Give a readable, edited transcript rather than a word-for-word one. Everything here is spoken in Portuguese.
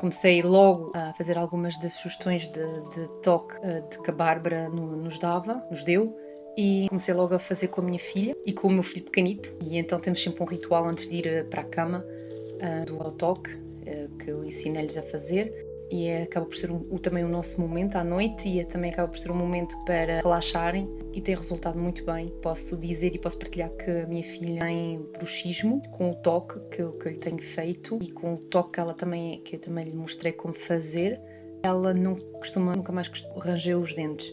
comecei logo a fazer algumas das sugestões de toque de que a Bárbara nos deu. E comecei logo a fazer com a minha filha e com o meu filho pequenito. E então temos sempre um ritual antes de ir para a cama do toque que eu ensinei-lhes a fazer. E acaba por ser também o nosso momento à noite e também acaba por ser um momento para relaxarem e tem resultado muito bem. Posso dizer e posso partilhar que a minha filha tem bruxismo com o toque que eu lhe tenho feito e com o toque que eu também lhe mostrei como fazer. Ela não costuma nunca mais ranger os dentes.